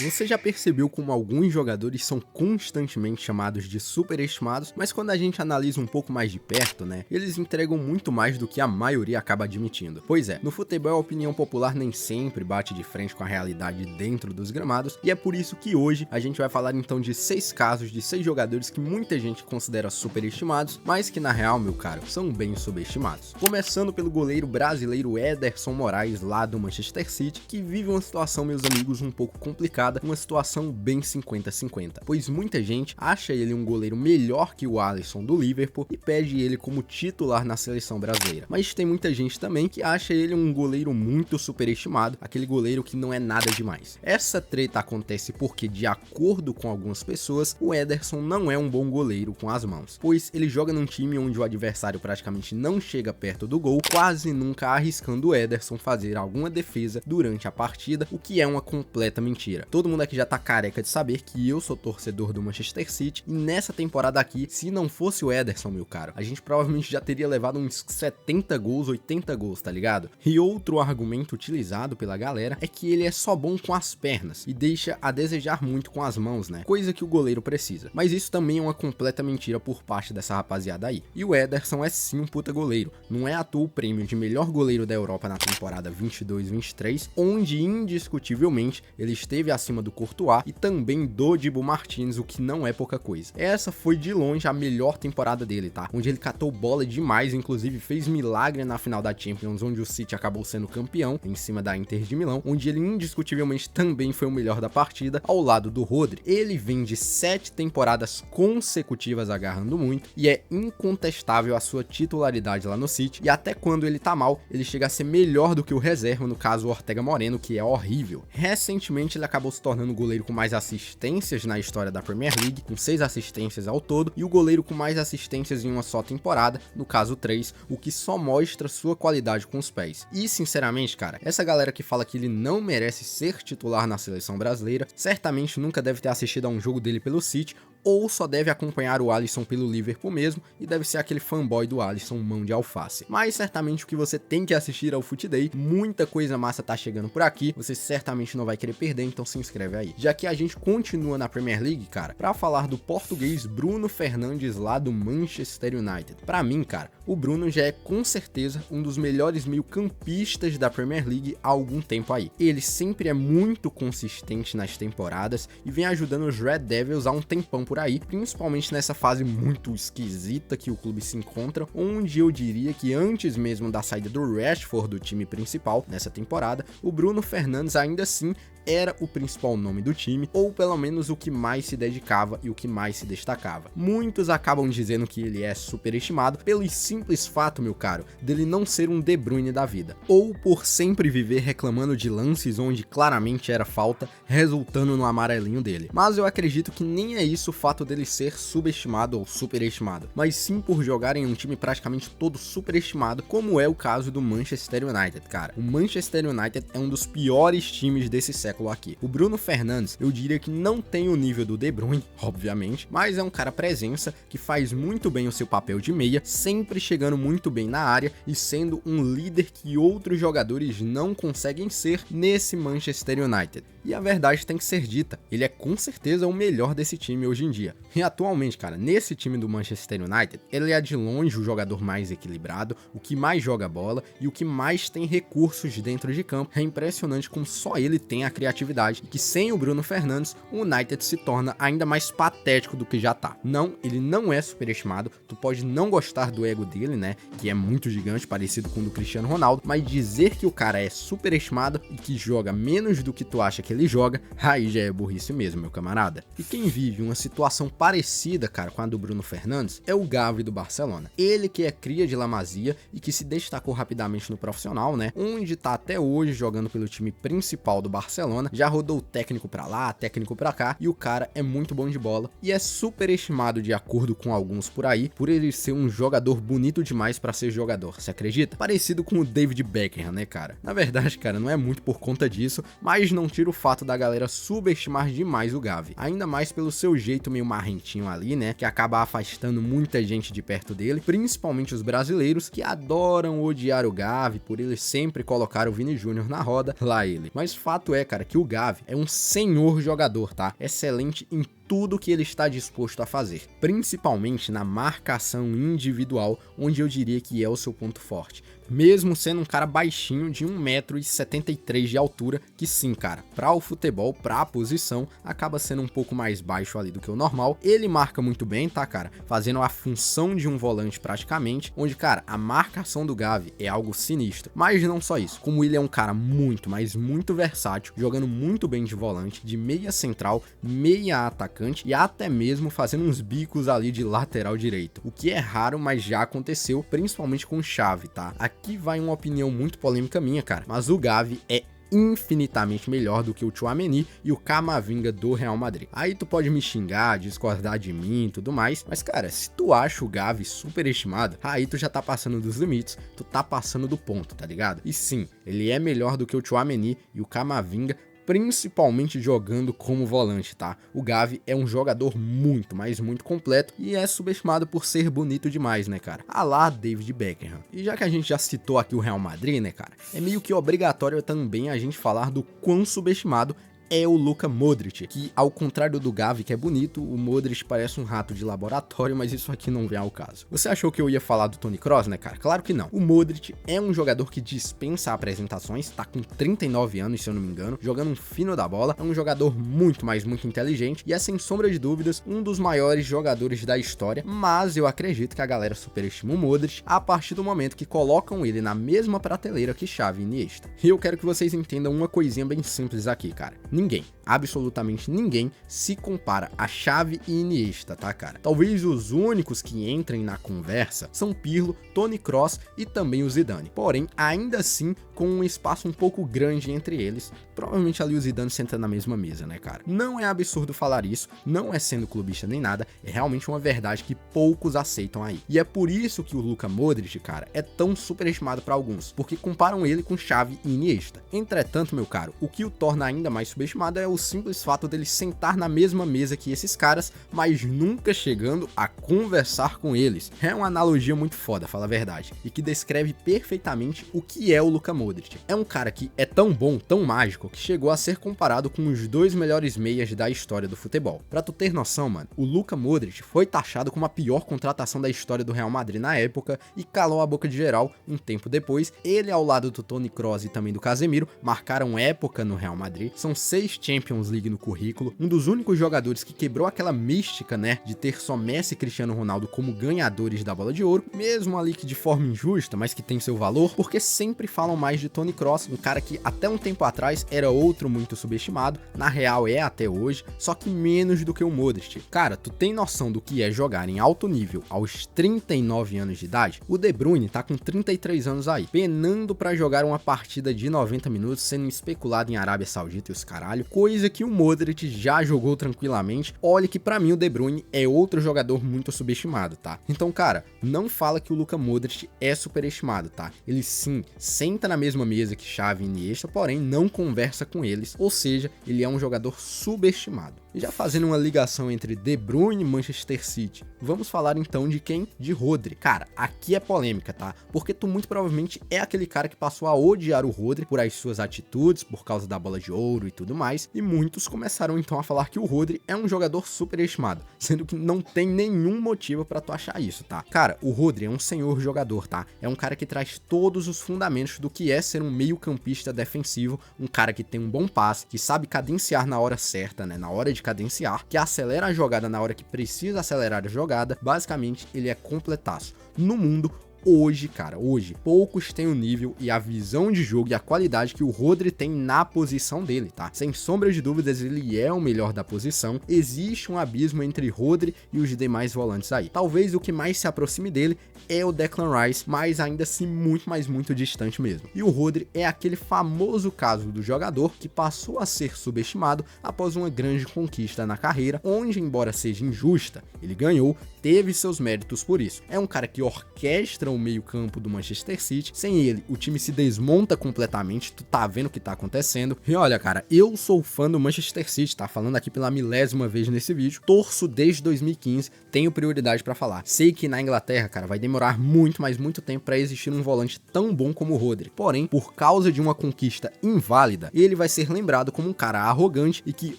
Você já percebeu como alguns jogadores são constantemente chamados de superestimados, mas quando a gente analisa um pouco mais de perto, né, eles entregam muito mais do que a maioria acaba admitindo. Pois é, no futebol a opinião popular nem sempre bate de frente com a realidade dentro dos gramados, e é por isso que hoje a gente vai falar então de 6 casos de 6 jogadores que muita gente considera superestimados, mas que na real, meu caro, são bem subestimados. Começando pelo goleiro brasileiro Ederson Moraes, lá do Manchester City, que vive uma situação, meus amigos, um pouco complicada, uma situação bem 50-50, pois muita gente acha ele um goleiro melhor que o Alisson do Liverpool e pede ele como titular na seleção brasileira. Mas tem muita gente também que acha ele um goleiro muito superestimado, aquele goleiro que não é nada demais. Essa treta acontece porque, de acordo com algumas pessoas, o Ederson não é um bom goleiro com as mãos, pois ele joga num time onde o adversário praticamente não chega perto do gol, quase nunca arriscando o Ederson fazer alguma defesa durante a partida, o que é uma completa mentira. Todo mundo aqui já tá careca de saber que eu sou torcedor do Manchester City, e nessa temporada aqui, se não fosse o Ederson, meu caro, a gente provavelmente já teria levado uns 70 gols, 80 gols, tá ligado? E outro argumento utilizado pela galera é que ele é só bom com as pernas e deixa a desejar muito com as mãos, né? Coisa que o goleiro precisa. Mas isso também é uma completa mentira por parte dessa rapaziada aí. E o Ederson é sim um puta goleiro. Não é à toa o prêmio de melhor goleiro da Europa na temporada 22-23, onde indiscutivelmente ele esteve acima do Courtois e também do Dibu Martins, o que não é pouca coisa. Essa foi de longe a melhor temporada dele, tá? Onde ele catou bola demais, inclusive fez milagre na final da Champions, onde o City acabou sendo campeão, em cima da Inter de Milão, onde ele indiscutivelmente também foi o melhor da partida, ao lado do Rodri. Ele vem de 7 temporadas consecutivas agarrando muito, e é incontestável a sua titularidade lá no City, e até quando ele tá mal, ele chega a ser melhor do que o reserva, no caso o Ortega Moreno, que é horrível. Recentemente ele acabou se tornando o goleiro com mais assistências na história da Premier League, com 6 assistências ao todo, e o goleiro com mais assistências em uma só temporada, no caso 3, o que só mostra sua qualidade com os pés. E sinceramente, cara, essa galera que fala que ele não merece ser titular na seleção brasileira, certamente nunca deve ter assistido a um jogo dele pelo City, ou só deve acompanhar o Alisson pelo Liverpool mesmo, e deve ser aquele fanboy do Alisson mão de alface. Mas certamente o que você tem que assistir ao Fut Day, muita coisa massa tá chegando por aqui, você certamente não vai querer perder, então se inscreve aí. Já que a gente continua na Premier League, cara, pra falar do português Bruno Fernandes lá do Manchester United. Pra mim, cara, o Bruno já é com certeza um dos melhores meio-campistas da Premier League há algum tempo aí. Ele sempre é muito consistente nas temporadas e vem ajudando os Red Devils há um tempão por aí, principalmente nessa fase muito esquisita que o clube se encontra, onde eu diria que antes mesmo da saída do Rashford do time principal nessa temporada, o Bruno Fernandes ainda assim era o principal nome do time, ou pelo menos o que mais se dedicava e o que mais se destacava. Muitos acabam dizendo que ele é superestimado pelo simples fato, meu caro, dele não ser um De Bruyne da vida, ou por sempre viver reclamando de lances onde claramente era falta, resultando no amarelinho dele. Mas eu acredito que nem é isso o fato dele ser subestimado ou superestimado, mas sim por jogar em um time praticamente todo superestimado, como é o caso do Manchester United, cara. O Manchester United é um dos piores times desse século aqui. O Bruno Fernandes, eu diria que não tem o nível do De Bruyne, obviamente, mas é um cara presença que faz muito bem o seu papel de meia, sempre chegando muito bem na área e sendo um líder que outros jogadores não conseguem ser nesse Manchester United. E a verdade tem que ser dita, ele é com certeza o melhor desse time hoje em dia. E atualmente, cara, nesse time do Manchester United, ele é de longe o jogador mais equilibrado, o que mais joga bola e o que mais tem recursos dentro de campo. É impressionante como só ele tem a criatividade, e que sem o Bruno Fernandes, o United se torna ainda mais patético do que já tá. Não, ele não é superestimado, tu pode não gostar do ego dele, né, que é muito gigante, parecido com o do Cristiano Ronaldo, mas dizer que o cara é superestimado e que joga menos do que tu acha que ele joga, aí já é burrice mesmo, meu camarada. E quem vive uma situação parecida, cara, com a do Bruno Fernandes, é o Gavi do Barcelona. Ele que é cria de La Masia e que se destacou rapidamente no profissional, né, onde tá até hoje jogando pelo time principal do Barcelona, já rodou técnico pra lá, técnico pra cá, e o cara é muito bom de bola e é superestimado de acordo com alguns por aí, por ele ser um jogador bonito demais pra ser jogador, você acredita? Parecido com o David Beckham, né, cara? Na verdade, cara, não é muito por conta disso, mas não tira o fato da galera subestimar demais o Gavi, ainda mais pelo seu jeito meio marrentinho ali, né, que acaba afastando muita gente de perto dele, principalmente os brasileiros que adoram odiar o Gavi por ele sempre colocar o Vini Júnior na roda, lá ele. Mas fato é, cara, que o Gavi é um senhor jogador, tá? Excelente em tudo que ele está disposto a fazer, principalmente na marcação individual, onde eu diria que é o seu ponto forte. Mesmo sendo um cara baixinho de 1,73 m de altura, que sim, cara, para o futebol, para a posição, acaba sendo um pouco mais baixo ali do que o normal. Ele marca muito bem, tá, cara? Fazendo a função de um volante praticamente, onde, cara, a marcação do Gavi é algo sinistro. Mas não só isso, como ele é um cara muito, mas muito versátil, jogando muito bem de volante, de meia central, meia atacante e até mesmo fazendo uns bicos ali de lateral direito. O que é raro, mas já aconteceu, principalmente com Xavi, tá? Aqui vai uma opinião muito polêmica minha, cara, mas o Gavi é infinitamente melhor do que o Tchouaméni e o Camavinga do Real Madrid. Aí tu pode me xingar, discordar de mim e tudo mais, mas cara, se tu acha o Gavi superestimado, aí tu já tá passando dos limites, tu tá passando do ponto, tá ligado? E sim, ele é melhor do que o Tchouaméni e o Camavinga, principalmente jogando como volante, tá? O Gavi é um jogador muito, mas muito completo e é subestimado por ser bonito demais, né, cara? A lá David Beckham. E já que a gente já citou aqui o Real Madrid, né, cara? É meio que obrigatório também a gente falar do quão subestimado é o Luka Modric, que ao contrário do Gavi, que é bonito, o Modric parece um rato de laboratório, mas isso aqui não vem ao caso. Você achou que eu ia falar do Toni Kroos, né, cara? Claro que não. O Modric é um jogador que dispensa apresentações, tá com 39 anos, se eu não me engano, jogando um fino da bola, é um jogador muito, mas muito inteligente e é, sem sombra de dúvidas, um dos maiores jogadores da história, mas eu acredito que a galera superestima o Modric a partir do momento que colocam ele na mesma prateleira que Xavi e Iniesta. E eu quero que vocês entendam uma coisinha bem simples aqui, cara. Ninguém, absolutamente ninguém, se compara a Xavi e Iniesta, tá, cara? Talvez os únicos que entrem na conversa são Pirlo, Toni Kroos e também o Zidane. Porém, ainda assim, com um espaço um pouco grande entre eles, provavelmente ali o Zidane senta na mesma mesa, né, cara? Não é absurdo falar isso, não é sendo clubista nem nada, é realmente uma verdade que poucos aceitam aí. E é por isso que o Luka Modric, cara, é tão superestimado para alguns, porque comparam ele com Xavi e Iniesta. Entretanto, meu caro, o que o torna ainda mais subestimado é o simples fato dele sentar na mesma mesa que esses caras, mas nunca chegando a conversar com eles. É uma analogia muito foda, fala a verdade, e que descreve perfeitamente o que é o Luka Modric. É um cara que é tão bom, tão mágico, que chegou a ser comparado com os dois melhores meias da história do futebol. Pra tu ter noção, mano, o Luka Modric foi taxado como a pior contratação da história do Real Madrid na época e calou a boca de geral um tempo depois. Ele, ao lado do Toni Kroos e também do Casemiro, marcaram época no Real Madrid, são 6 Champions League no currículo, um dos únicos jogadores que quebrou aquela mística, né, de ter só Messi e Cristiano Ronaldo como ganhadores da Bola de Ouro, mesmo ali que de forma injusta, mas que tem seu valor, porque sempre falam mais de Toni Kroos, um cara que até um tempo atrás era outro muito subestimado, na real é até hoje, só que menos do que o Modric. Cara, tu tem noção do que é jogar em alto nível aos 39 anos de idade? O De Bruyne tá com 33 anos aí, penando pra jogar uma partida de 90 minutos, sendo especulado em Arábia Saudita e os caralho, coisa que o Modric já jogou tranquilamente. Olha que pra mim o De Bruyne é outro jogador muito subestimado, tá? Então, cara, não fala que o Luka Modric é superestimado, tá? Ele sim, senta na mesma mesa que Xavi e Iniesta, porém não conversa com eles, ou seja, ele é um jogador subestimado. E já fazendo uma ligação entre De Bruyne e Manchester City, vamos falar então de quem? De Rodri. Cara, aqui é polêmica, tá? Porque tu muito provavelmente é aquele cara que passou a odiar o Rodri por as suas atitudes, por causa da Bola de Ouro e tudo mais, e muitos começaram então a falar que o Rodri é um jogador superestimado, sendo que não tem nenhum motivo pra tu achar isso, tá? Cara, o Rodri é um senhor jogador, tá? É um cara que traz todos os fundamentos do que é ser um meio-campista defensivo, um cara que tem um bom passe, que sabe cadenciar na hora certa, né? Na hora de cadenciar, que acelera a jogada na hora que precisa acelerar a jogada. Basicamente, ele é completaço. No mundo, hoje, cara, hoje, poucos têm o nível e a visão de jogo e a qualidade que o Rodri tem na posição dele, tá? Sem sombra de dúvidas, ele é o melhor da posição. Existe um abismo entre Rodri e os demais volantes aí. Talvez o que mais se aproxime dele é o Declan Rice, mas ainda assim muito, mas muito distante mesmo. E o Rodri é aquele famoso caso do jogador que passou a ser subestimado após uma grande conquista na carreira, onde, embora seja injusta, ele ganhou, teve seus méritos por isso. É um cara que orquestra o meio-campo do Manchester City. Sem ele, o time se desmonta completamente, tu tá vendo o que tá acontecendo. E olha, cara, eu sou fã do Manchester City, tá falando aqui pela milésima vez nesse vídeo. Torço desde 2015, tenho prioridade pra falar. Sei que na Inglaterra, cara, vai demorar muito, mas muito tempo pra existir um volante tão bom como o Rodri. Porém, por causa de uma conquista inválida, ele vai ser lembrado como um cara arrogante e que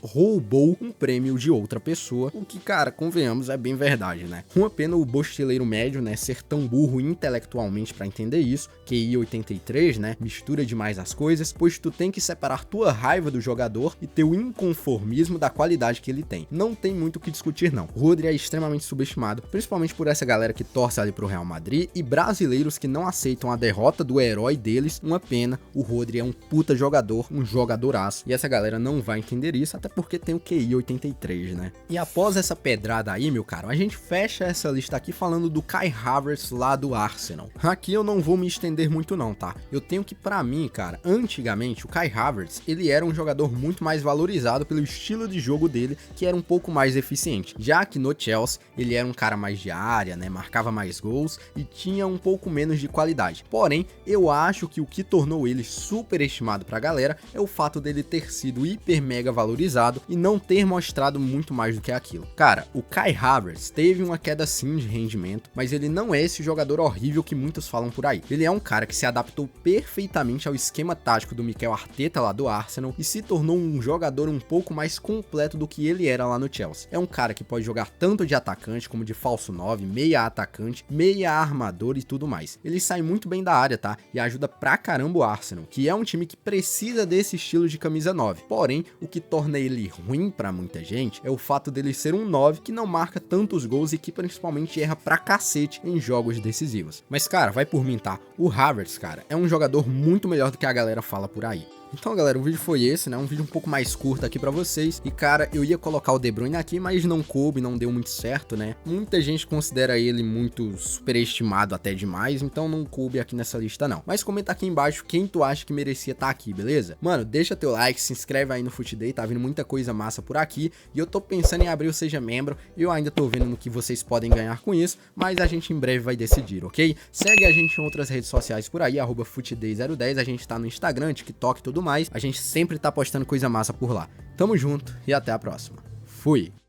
roubou um prêmio de outra pessoa, o que, cara, convenhamos, é bem verdade, né? Uma pena o bostileiro médio, né, ser tão burro intelectualmente pra entender isso, QI 83, né, mistura demais as coisas, pois tu tem que separar tua raiva do jogador e teu inconformismo da qualidade que ele tem. Não tem muito o que discutir não. O Rodri é extremamente subestimado, principalmente por essa galera que torce ali pro Real Madrid e brasileiros que não aceitam a derrota do herói deles. Uma pena, o Rodri é um puta jogador, um jogadoraço, e essa galera não vai entender isso, até porque tem o QI 83, né? E após essa pedrada aí, meu caro, a gente fecha essa lista aqui falando do Kai Havertz lá do Arsenal. Aqui eu não vou me estender muito não, tá? Eu tenho que, pra mim, cara, antigamente o Kai Havertz, ele era um jogador muito mais valorizado pelo estilo de jogo dele, que era um pouco mais eficiente, já que no Chelsea ele era um cara mais de área, né, marcava mais gols e tinha um pouco menos de qualidade. Porém, eu acho que o que tornou ele superestimado pra galera é o fato dele ter sido hiper mega valorizado e não ter mostrado muito mais do que aquilo. Cara, o Kai Havertz teve uma queda sim de rendimento, mas ele não é esse jogador horrível que muitos falam por aí. Ele é um cara que se adaptou perfeitamente ao esquema tático do Mikel Arteta lá do Arsenal e se tornou um jogador um pouco mais completo do que ele era lá no Chelsea. É um cara que pode jogar tanto de atacante como de falso 9, meia atacante, meia armador e tudo mais. Ele sai muito bem da área, tá? E ajuda pra caramba o Arsenal, que é um time que precisa desse estilo de camisa 9. Porém, o que torna ele ruim pra muita gente é o fato dele ser um 9 que não marca tantos gols e que principalmente erra pra cacete em jogos decisivos. Mas, cara, vai por mim, tá? O Havertz, cara, é um jogador muito melhor do que a galera fala por aí. Então, galera, o vídeo foi esse, né? Um vídeo um pouco mais curto aqui pra vocês. E, cara, eu ia colocar o De Bruyne aqui, mas não coube, não deu muito certo, né? Muita gente considera ele muito superestimado até demais, então não coube aqui nessa lista, não. Mas comenta aqui embaixo quem tu acha que merecia estar aqui, beleza? Mano, deixa teu like, se inscreve aí no FUTDAY, tá vindo muita coisa massa por aqui. E eu tô pensando em abrir o Seja Membro, eu ainda tô vendo no que vocês podem ganhar com isso, mas a gente em breve vai decidir, ok? Segue a gente em outras redes sociais por aí, @FUTDAY010, a gente tá no Instagram, TikTok e tudo mais, a gente sempre tá postando coisa massa por lá. Tamo junto e até a próxima. Fui!